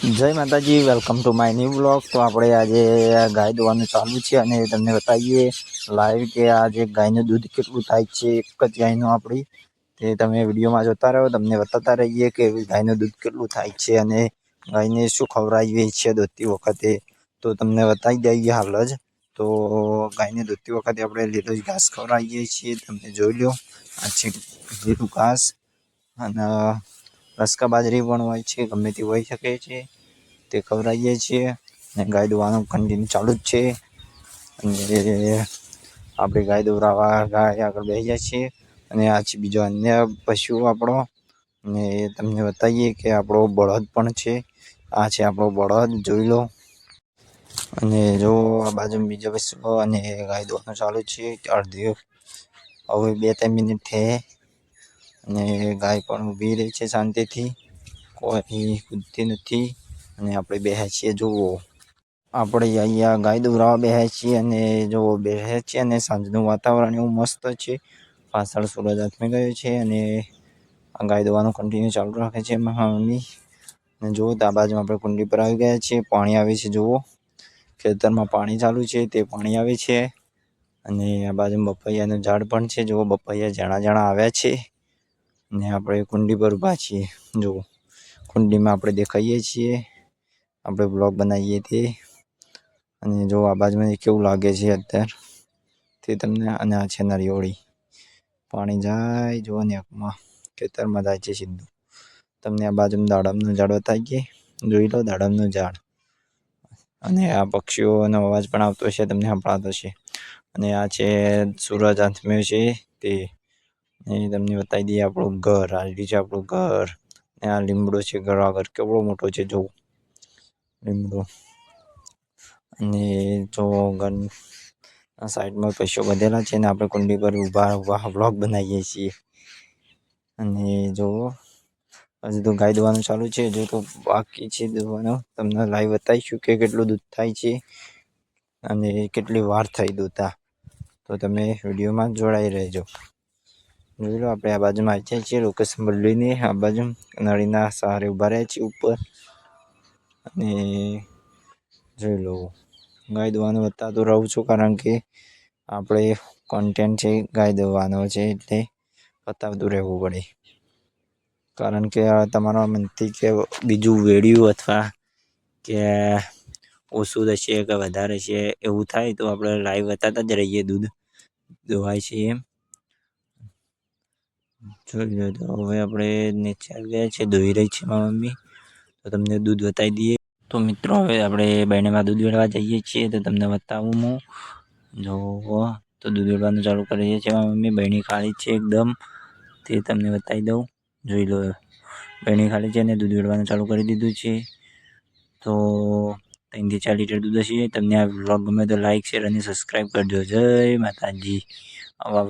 જય માતાજી, welcome to my new blog. તો આપણે આજે ગાય દોવાનું ચાલુ છે અને તમને બતાવીએ લાઈવ કે આજે ગાયનું દૂધ કેટલું થાય છે. એક જ ગાયનું આપણી તે તમે વિડીયોમાં જોતા રહો, તમને બતાવતા રહીએ કે ગાયનું દૂધ કેટલું થાય છે અને ગાયને શું ખવડાવીએ છીએ દોતી વખતે, તો તમને બતાવી દઈએ હાલ જ. તો ગાયને દોતી વખતે આપણે લીલો જ ઘાસ ખવડાવીએ છીએ, તમે જોઈ લો. આ છે લીલું ઘાસ અને રસકા બાજરી પણ હોય છે, ગમે તે હોઈ શકે છે, તે ખવડાવીએ છીએ. અને ગાય દોવાનું કન્ટિન્યુ ચાલુ જ છે. અને આપણે ગાય દોરાવા ગાય આગળ બેસી જાય છીએ. અને આ છે બીજો અન્ય પશુ આપણો. અને તમને બતાવીએ કે આપણો બળદ પણ છે. આ છે આપણો બળદ, જોઈ લો. અને જો આ બાજુ બીજા પશુ અને ગાય દોવાનું ચાલુ છે. અડધી હવે 2-3 મિનિટ થઈ અને ગાય પણ ઊભી રહી છે શાંતિથી, કોઈ કૂદતી નથી. અને આપણે બેસ્યા છીએ, જુઓ. આપણે અહીંયા ગાય દોરાવા બેસ્યા છીએ અને જો બેસ્યા છીએ અને સાંજનું વાતાવરણ એવું મસ્ત છે. પાછળ સૂરજ આથમી ગયો છે અને આ ગાય દોવાનું કન્ટિન્યુ ચાલુ રાખે છે મારા મમ્મી. અને જુઓ, આ બાજુ આપણે કુંડી પર આવી ગયા છીએ, પાણી આવે છે, જુઓ. ખેતરમાં પાણી ચાલુ છે, તે પાણી આવે છે. અને આ બાજુ બપૈયાનું ઝાડ પણ છે, જુઓ. બપૈયા ઝાડા આવ્યા છે. અને આપણે કુંડી પર ઊભા છીએ, જુઓ. કુંડીમાં આપણે દેખાઈએ છીએ, આપણે બ્લોગ બનાવીએ તે. અને જો આ બાજુમાં કેવું લાગે છે અત્યારે તે તમને. અને આ છે નારિયોળી, પાણી જાય જુઓ ને એકમાં ખેતરમાં જાય છે સીધું. તમને આ બાજુમાં દાડમનું ઝાડ બતાવીએ, જોઈ લો, દાડમનું ઝાડ. અને આ પક્ષીઓનો અવાજ પણ આવતો હશે, તમને સંભળાતો હશે. અને આ છે સૂરજ આથમ્યો છે તે. એ તમને બતાવી દઈએ આપણું ઘર, આ છે આપણું ઘર. આ લીમડો છે ઘર આગળ, કેવડો મોટો છે, જુઓ લીમડો. અને જો આ સાઈડમાં પશુ બધેલા છે ને આપણે કુંડી પર ઊભા વ્લોગ બનાવીએ છીએ. અને જો હજુ તો ગાય દોવાનું ચાલુ છે, હજુ તો બાકી છે દોવાનું. તમને લાઈવ બતાવીશું કે કેટલું દૂધ થાય છે અને કેટલી વાર થઈ દોતા. તો તમે વિડીયોમાં જોડાઈ રહેજો. જોઈ લો, આપણે આ બાજુમાં આવી જાય છીએ લોકેશન બદલીને. આ બાજુ નળીના સહારે ઊભા રહ્યા છીએ ઉપર. અને જોઈ લો, ગાય દોવાનું બતાવતો રહું છું, કારણ કે આપણે કોન્ટેન્ટ છે ગાય દોવાનો છે, એટલે બતાવતું રહેવું પડે. કારણ કે તમારા મનથી કે બીજું વેડિયું અથવા કે ઓછું થશે કે વધારે છે એવું થાય તો આપણે લાઈવ બતાવતા જ રહીએ દૂધ દોવાય છે એમ. જોઈ લો, તો હવે આપણે નીચે આવી ગયા છે, દોઈ રહી છે મારી મમ્મી. તો તમને દૂધ બતાવી દઈએ. તો મિત્રો, હવે આપણે બહેનમાં દૂધ વેળવા જઈએ છીએ, તો તમને બતાવું હું. જો તો દૂધ વેળવાનું ચાલુ કરીએ છીએ મારી મમ્મી. બહેની ખાલી છે એકદમ, તે તમને બતાવી દઉં, જોઈ લો. બહેની ખાલી છે અને દૂધ વેળવાનું ચાલુ કરી દીધું છે. તો 3 થી 4 લીટર દૂધ હશે. તમને આ વ્લોગ ગમે તો લાઈક, શેર અને સબસ્ક્રાઈબ કરજો. જય માતાજી. આવા